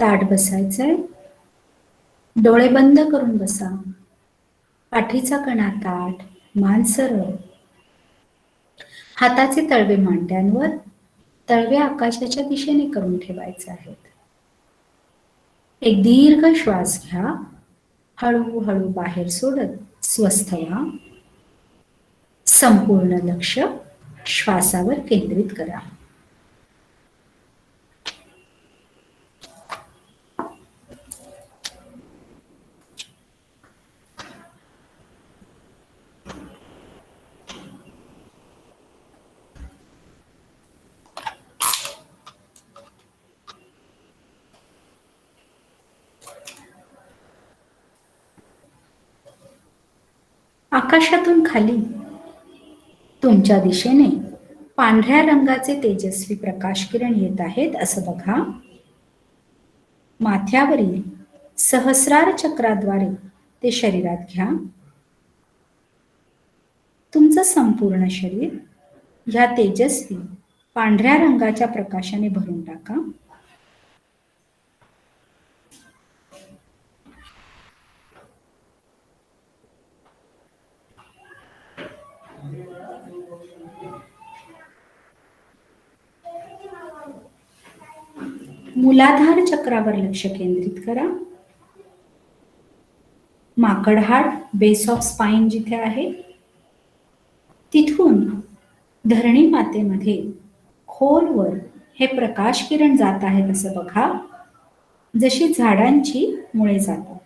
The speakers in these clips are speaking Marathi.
ताठ बसायचंय. डोळे बंद करून बसा. पाठीचा कणा ताठ, मान सरळ. हाताचे तळवे मांड्यांवर, तळवे आकाशाच्या दिशेने करून ठेवायचे आहेत. एक दीर्घ श्वास घ्या. हळूहळू बाहेर सोडत स्वस्थ व्हा. संपूर्ण लक्ष श्वासावर केंद्रित करा. आकाशातून खाली तुमच्या दिशेने पांढऱ्या रंगाचे तेजस्वी प्रकाश किरण येत आहेत असं बघा. माथ्यावरील सहस्रार चक्राद्वारे ते शरीरात घ्या. तुमचं संपूर्ण शरीर ह्या तेजस्वी पांढऱ्या रंगाच्या प्रकाशाने भरून टाका. मूलाधार चक्रावर लक्ष केंद्रित करा. माकडहाड, बेस ऑफ स्पाइन जिथे आहे, तिथून धरणी मातेमध्ये खोलवर हे प्रकाश किरण जात आहेत असं बघा, जशी झाडांची मुळे जातात.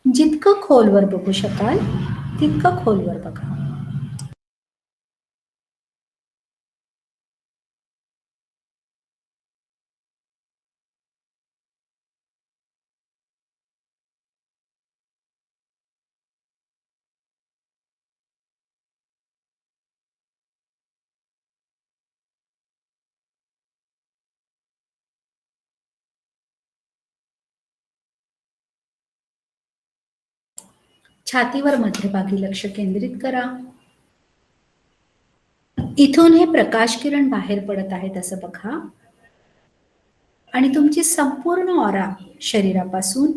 जितकं खोलवर बघू शकाल तितकं खोलवर बघा. छातीवर मध्यभागी लक्ष केंद्रित करा. इथून हे प्रकाश किरण बाहेर पडत आहेत असं बघा आणि तुमची संपूर्ण ऑरा शरीरापासून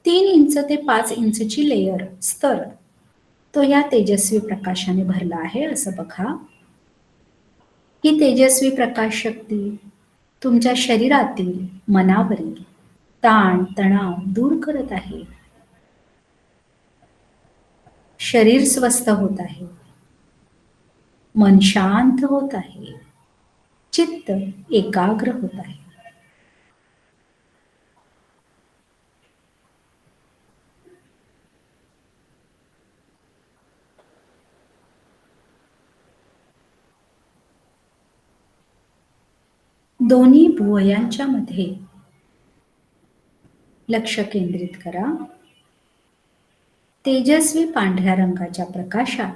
3 इंच ते 5 इंचची लेयर स्तर तो या तेजस्वी प्रकाशाने भरला आहे असं बघा. ही तेजस्वी प्रकाश शक्ती तुमच्या शरीरातील मनावरील ताण तणाव दूर करत आहे. शरीर स्वस्थ होत आहे. मन शांत होत आहे. चित्त एकाग्र होत आहे. दोन्ही भुवयांच्या मध्ये लक्ष केंद्रित करा. तेजस्वी पांढऱ्या रंगाच्या प्रकाशात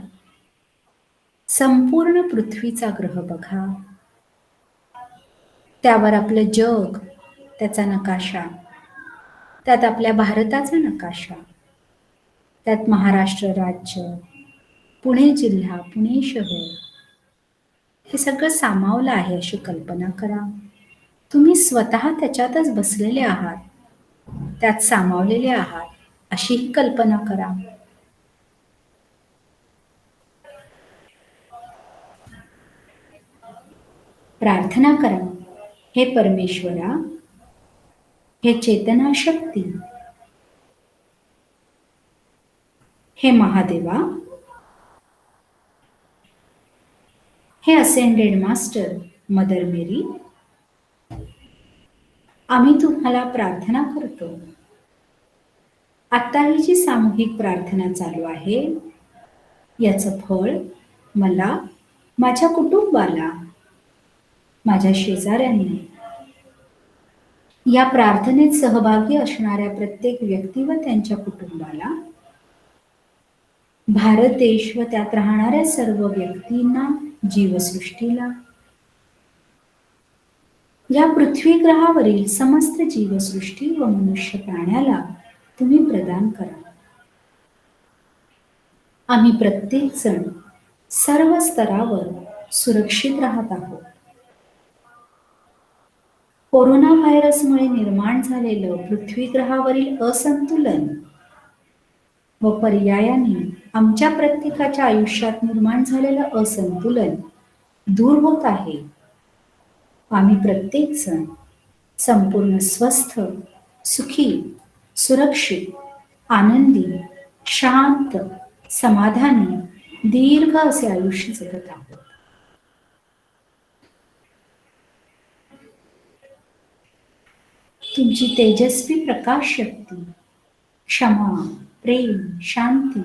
संपूर्ण पृथ्वीचा ग्रह बघा. त्यावर आपलं जग, त्याचा नकाशा, त्यात आपल्या भारताचा नकाशा, त्यात महाराष्ट्र राज्य, पुणे जिल्हा, पुणे शहर हे सगळं सामावलं आहे अशी कल्पना करा. तुम्ही स्वतः त्याच्यातच बसलेले आहात, त्यात सामावलेले आहात अशी ही कल्पना करा. प्रार्थना करा, हे परमेश्वरा, हे चेतना शक्ती, हे महादेवा, हे असेंडेड मास्टर मदर मेरी, आम्ही तुम्हाला प्रार्थना करतो. आता ही जी सामूहिक प्रार्थना चालू आहे याचं फळ मला, माझ्या कुटुंबाला, माझ्या शेजाऱ्यांना, या प्रार्थनेत सहभागी असणाऱ्या प्रत्येक व्यक्ती व त्यांच्या कुटुंबाला, भारत देश व त्यात राहणाऱ्या सर्व व्यक्तींना, जीवसृष्टीला या पृथ्वी ग्रहावरील समस्त जीवसृष्टी व मनुष्य प्राण्याला तुम्ही प्रदान करा. आम्ही प्रत्येक जण सर्व स्तरावर सुरक्षित राहत आहोत. कोरोना व्हायरसमुळे निर्माण झालेलं पृथ्वी ग्रहावरील असंतुलन व पर्यायाने आमच्या प्रत्येकाच्या आयुष्यात निर्माण झालेलं असंतुलन दूर होत आहे. आम्ही प्रत्येक जण संपूर्ण स्वस्थ, सुखी, सुरक्षित, आनंदी, शांत, समाधानी, दीर्घ असे आयुष्य जगत आहोत. तुमची तेजस्वी प्रकाश शक्ती, क्षमा, प्रेम, शांती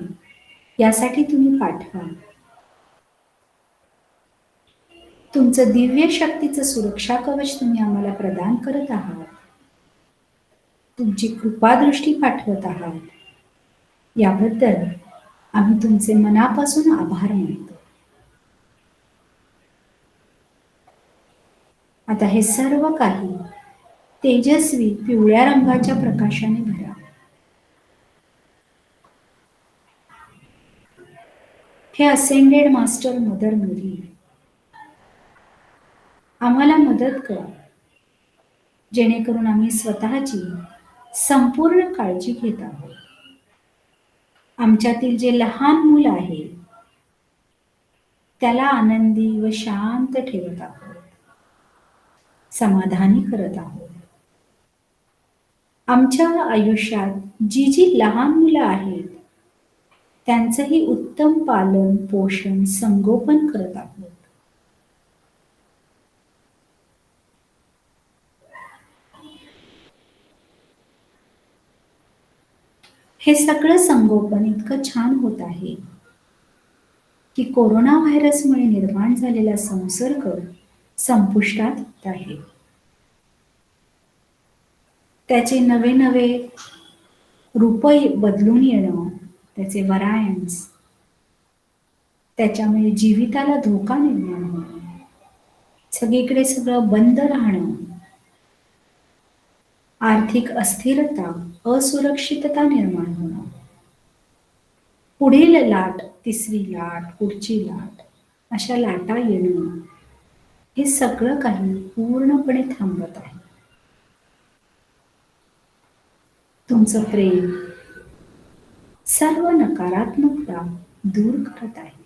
यासाठी तुम्ही पाठवा. तुमचं दिव्य शक्तीचं सुरक्षा कवच तुम्ही आम्हाला प्रदान करत आहात. तुमची कृपादृष्टी पाठवत आहात. याबद्दल आम्ही तुमचे मनापासून आभार मानतो. आता हे सर्व काही तेजस्वी पिवळ्या रंगाच्या प्रकाशाने भरा. हे असेंडेड मास्टर मदर मेरी आम्हाला मदत करा, जेणेकरून आम्ही स्वतःची संपूर्ण काळजी घेत आहोत. आमच्यातील जे लहान मूल आहे त्याला आनंदी व शांत ठेवत आहोत, समाधानी करत आहोत. आमच्या आयुष्यात जी जी लहान मुलं आहेत त्यांचंही उत्तम पालन, पोषण, संगोपन करत आहोत. हे सगळं संगोपन इतकं छान होत आहे की कोरोना व्हायरसमुळे निर्माण झालेला संसर्ग संपुष्टात येत आहे. त्याचे नवे नवे रूप बदलून येणं, त्याचे व्हरायन्स, त्याच्यामुळे जीविताला धोका निर्माण होणं, सगळीकडे सगळं बंद राहणं, आर्थिक अस्थिरता, असुरक्षितता निर्माण होणं, पुढील लाट, तिसरी लाट, पुढची लाट, अशा लाटा येणं, हे सगळं काही पूर्णपणे थांबत आहे. तुमचं प्रेम सर्व नकारात्मकता दूर करत आहे.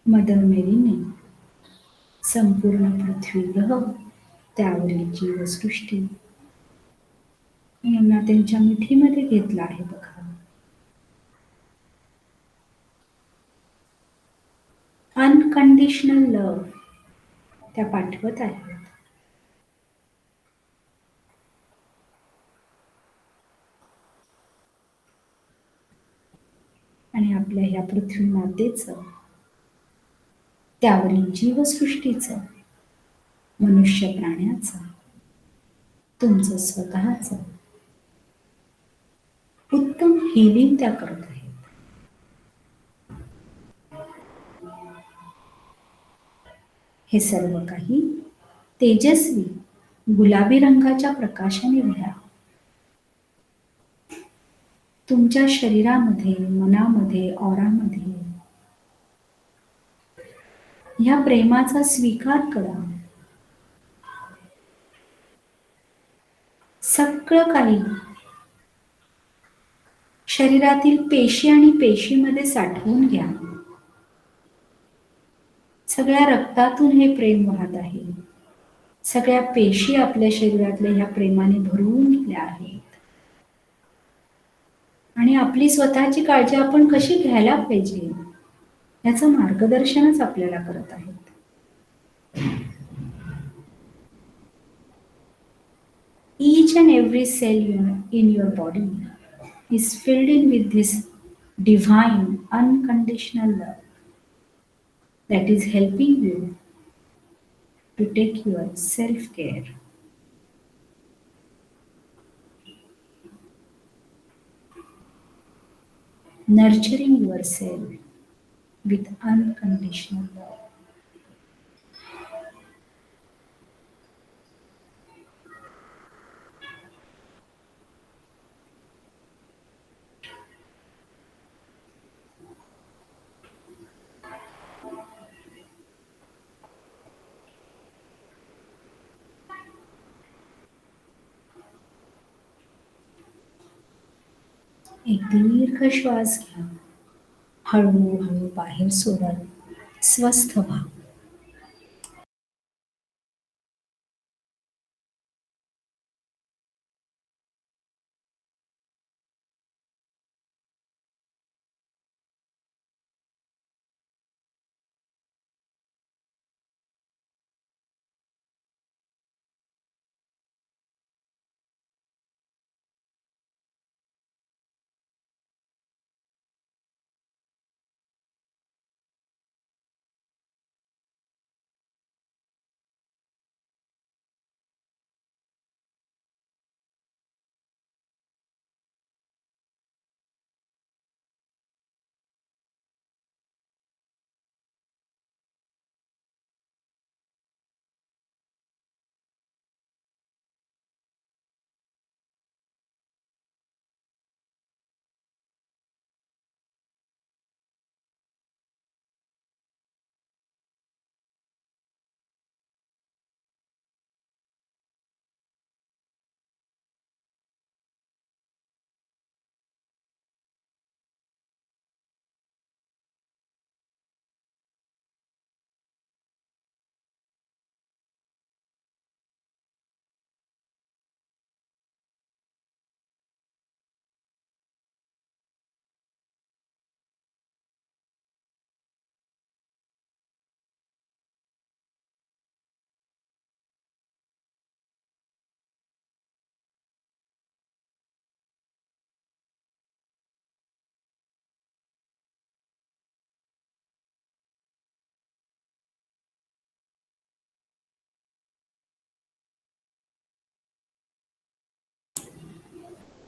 मदर मेरीने संपूर्ण पृथ्वी ग्रह, त्यावरील जीवसृष्टी यांना त्यांच्या मिठीमध्ये घेतलं आहे बघा. अनकंडिशनल लव्ह त्या पाठवत आहेत. आणि आपल्या ह्या पृथ्वी मातेचं, त्यावरील जीवसृष्टीचं, मनुष्य प्राण्याचं, तुमचं स्वतःचं उत्तम हिलिंग त्या करत आहेत. हे सर्व काही तेजस्वी गुलाबी रंगाच्या प्रकाशाने भरा. तुमच्या शरीरामध्ये, मनामध्ये, ऑरामध्ये ह्या प्रेमाचा स्वीकार करा. सगळं काही शरीरातील पेशी आणि पेशीमध्ये साठवून घ्या. सगळ्या रक्तातून हे प्रेम वाहत आहे. सगळ्या पेशी आपल्या शरीरातल्या ह्या प्रेमाने भरून गेल्या आहेत. आणि आपली स्वतःची काळजी आपण कशी घ्यायला पाहिजे याचं मार्गदर्शनच आपल्याला करत आहेत. Each and every cell in your body is filled in with this divine unconditional love that is helping you to take your self-care. nurturing yourself with unconditional love. एक दीर्घ श्वास घ्या. हळूहळू बाहेर सोडत स्वस्थ व्हा.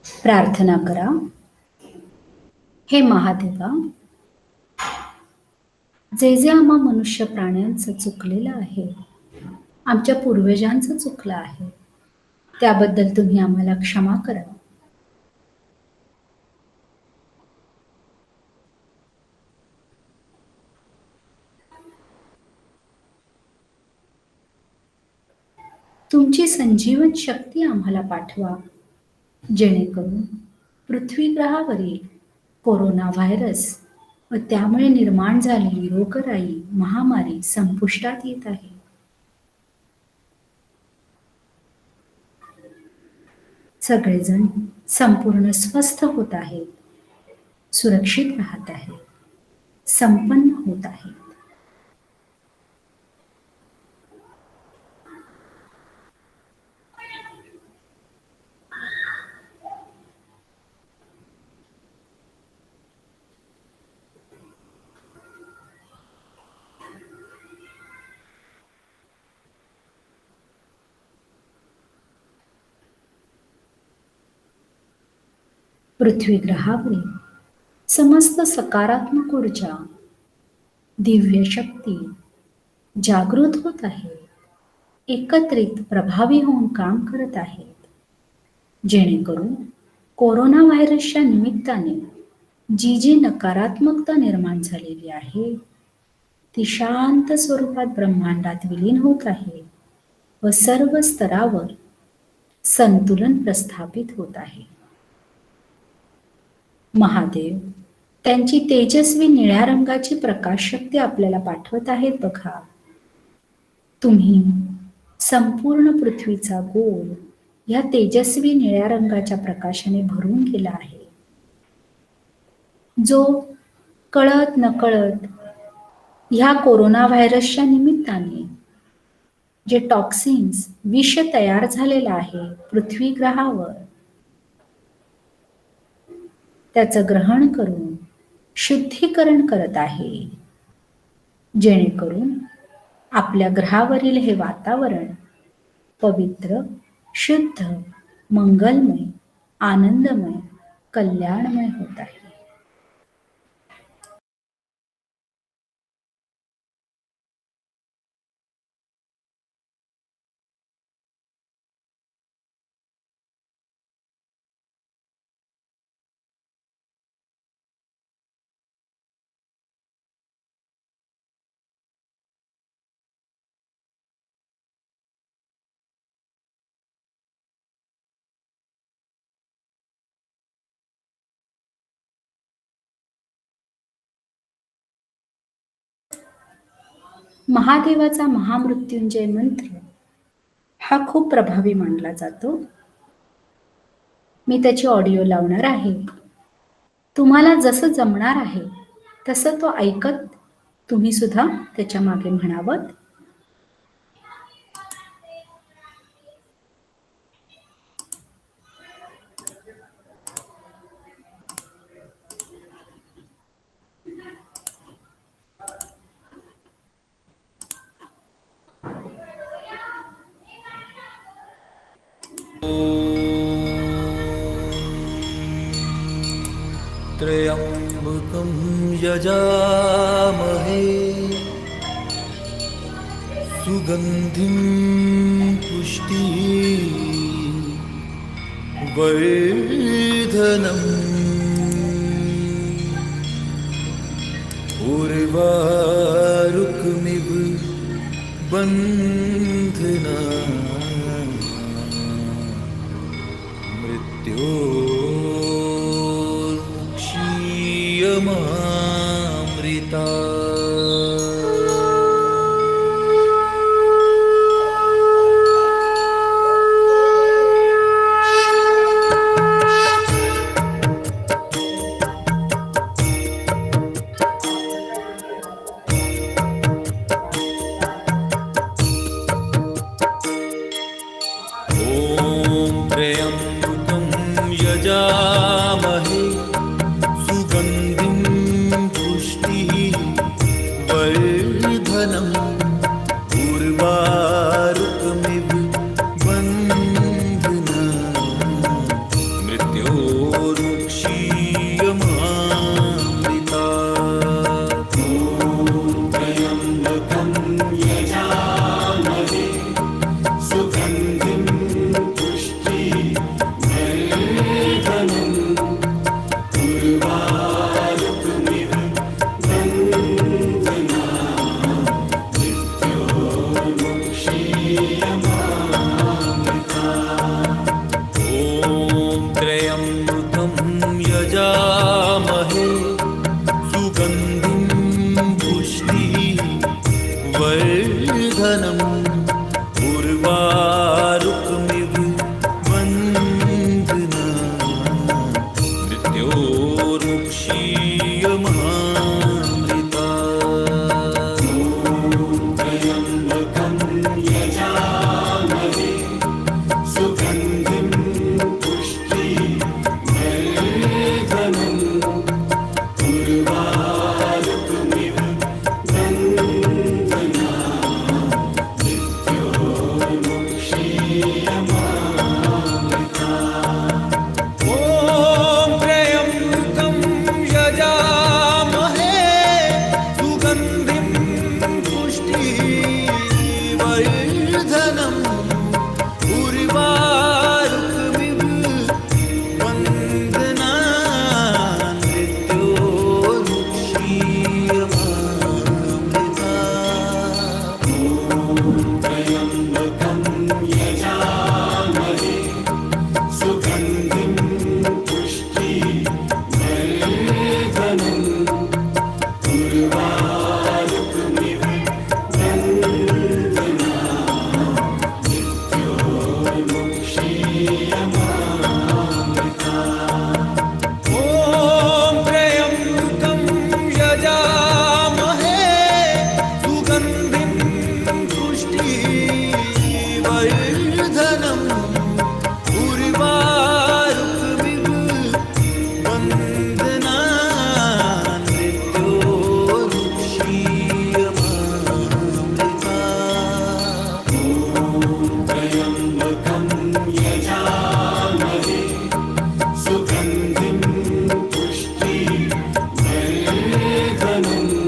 प्रार्थना करा. हे महादेवा, जे जे आम्हा मनुष्य प्राण्यांचं चुकलेलं आहे, आमच्या पूर्वजांचं चुकलं आहे, त्याबद्दल तुम्ही आम्हाला क्षमा करा. तुमची संजीवन शक्ती आम्हाला पाठवा, जेणेकरून पृथ्वी ग्रहावरील कोरोना व्हायरस व त्यामुळे निर्माण झालेली रोगराई महामारी संपुष्टात येत आहे. सगळेजण संपूर्ण स्वस्थ होत आहेत, सुरक्षित राहत आहेत, संपन्न होत आहेत. पृथ्वी ग्रहावरील समस्त सकारात्मक ऊर्जा, दिव्य शक्ती जागृत होत आहेत, एकत्रित प्रभावी होऊन काम करत आहेत, जेणेकरून कोरोना व्हायरसच्या निमित्ताने जी जी नकारात्मकता निर्माण झालेली आहे ती शांत स्वरूपात ब्रह्मांडात विलीन होत आहे व सर्व स्तरावर संतुलन प्रस्थापित होत आहे. महादेव त्यांची तेजस्वी निळ्या रंगाची प्रकाश शक्ती आपल्याला पाठवत आहेत बघा. तुम्ही संपूर्ण पृथ्वीचा गोल या तेजस्वी निळ्या रंगाच्या प्रकाशाने भरून गेला आहे, जो कळत नकळत ह्या कोरोना व्हायरसच्या निमित्ताने जे टॉक्सिन्स विष तयार झालेलं आहे पृथ्वी ग्रहावर, त्याचं ग्रहण करून शुद्धीकरण करत आहे, जेणेकरून आपल्या ग्रहावरील हे वातावरण पवित्र, शुद्ध, मंगलमय, आनंदमय, कल्याणमय होत आहे. महादेवाचा महामृत्युंजय मंत्र हा खूप प्रभावी मानला जातो. मी त्याची ऑडिओ लावणार आहे. तुम्हाला जसं जमणार आहे तसं तो ऐकत तुम्ही सुद्धा त्याच्या मागे म्हणावं. त्र्यम्बकं यजामहे सुगन्धिं पुष्टिवर्धनम् उर्वारुकमिव बन्धनान् मृत्योर्मुक्षीयमामृता। त्र्यम्बकं यजामहे सुगन्धिं पुष्टिवर्धनम् उर्वारुकमिव बन्धनान् मृत्योर्मुक्षीयमामृता। त्र्यम्बकं यजामहे सुगन्धिं यजामहे सुगन्धिं पुष्टिवर्धनम्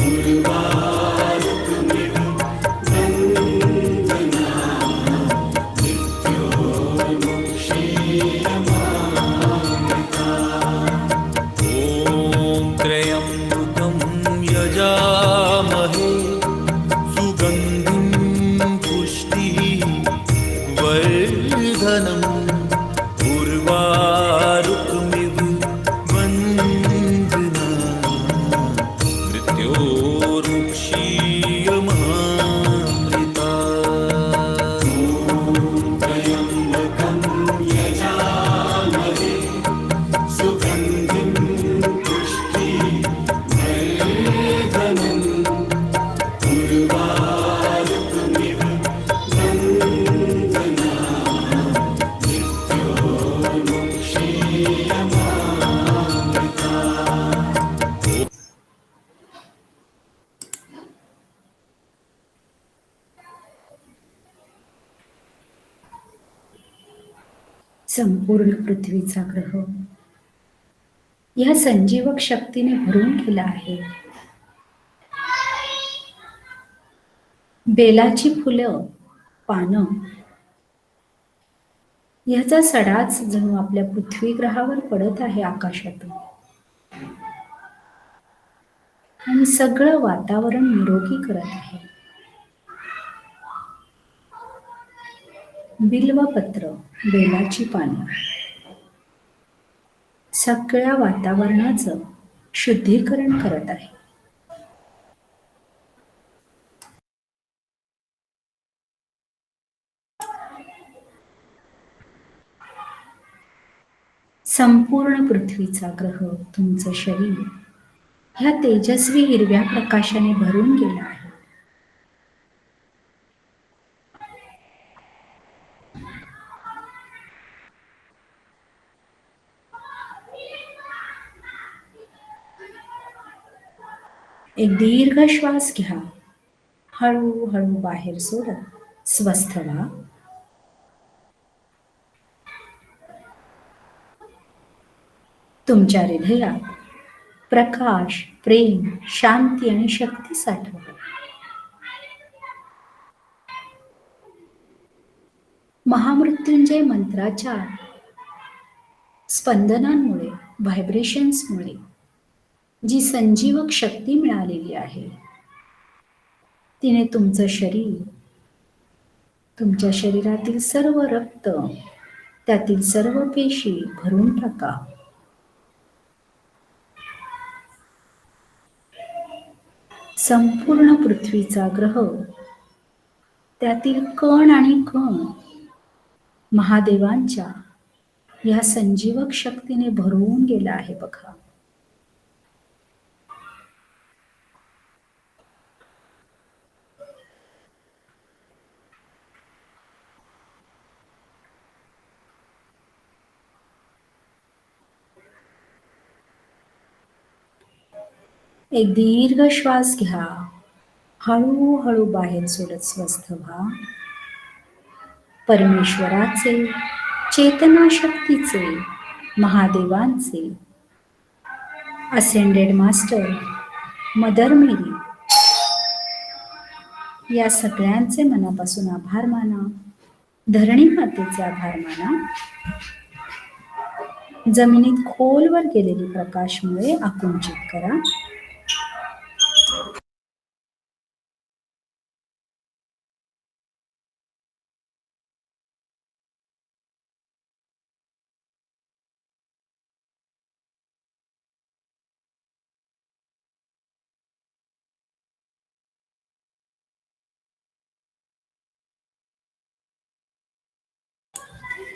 उर्वारुकमिव बन्धनान् मृत्योर्मुक्षीयमामृता। त्र्यम्बकं यजामहे सुगन्धिं ोरुक्षी संपूर्ण पृथ्वीचा ग्रह या संजीवक शक्तीने भरून गेला आहे. बेलाची फुलं, पानं ह्याचा सडाच जणू आपल्या पृथ्वी ग्रहावर पडत आहे आकाशातून आणि सगळं वातावरण निरोगी करत आहे. बिल्वपत्र, बेलाची पानं सगळ्या वातावरणाचं शुद्धीकरण करत आहे. संपूर्ण पृथ्वीचा ग्रह, तुमचं शरीर ह्या तेजस्वी हिरव्या प्रकाशाने भरून गेला आहे. एक दीर्घ श्वास घ्या, हळूहळू बाहेर सोडत स्वस्थ व्हा. तुमच्या हृदयात प्रकाश, प्रेम, शांती आणि शक्ती साठवा. महामृत्युंजय मंत्राच्या स्पंदनांमुळे, व्हायब्रेशन्समुळे जी संजीवक शक्ती मिळालेली आहे, तिने तुमचं शरीर, तुमच्या शरीरातील सर्व रक्त, त्यातील सर्व पेशी भरून टाका. संपूर्ण पृथ्वीचा ग्रह, त्यातील कण आणि कण महादेवांच्या या संजीवक शक्तीने भरून गेला आहे बघा. एक दीर्घ श्वास घ्या, हळूहळू बाहेर सोडत स्वस्थ व्हा. परमेश्वराचे, चेतना शक्तीचे, महादेवांचे, असेंडेड मास्टर, मदर मेरी या सगळ्यांचे मनापासून आभार माना. धरणी मातेचे आभार माना. जमिनीत खोलवर गेलेली प्रकाशमुळे आकुंचित करा.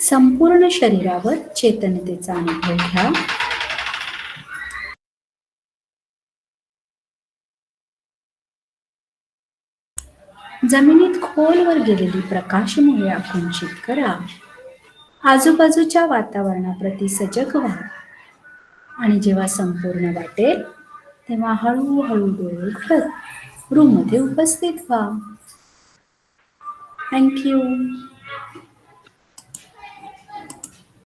संपूर्ण शरीरावर चेतनतेचा अनुभव घ्या. जमिनीत खोलवर गेलेली प्रकाशमुळे आकुंचित करा. आजूबाजूच्या वातावरणाप्रती सजग व्हा आणि जेव्हा संपूर्ण वाटेल तेव्हा हळूहळू डोळे उघडत रूममध्ये उपस्थित व्हा. थँक्यू.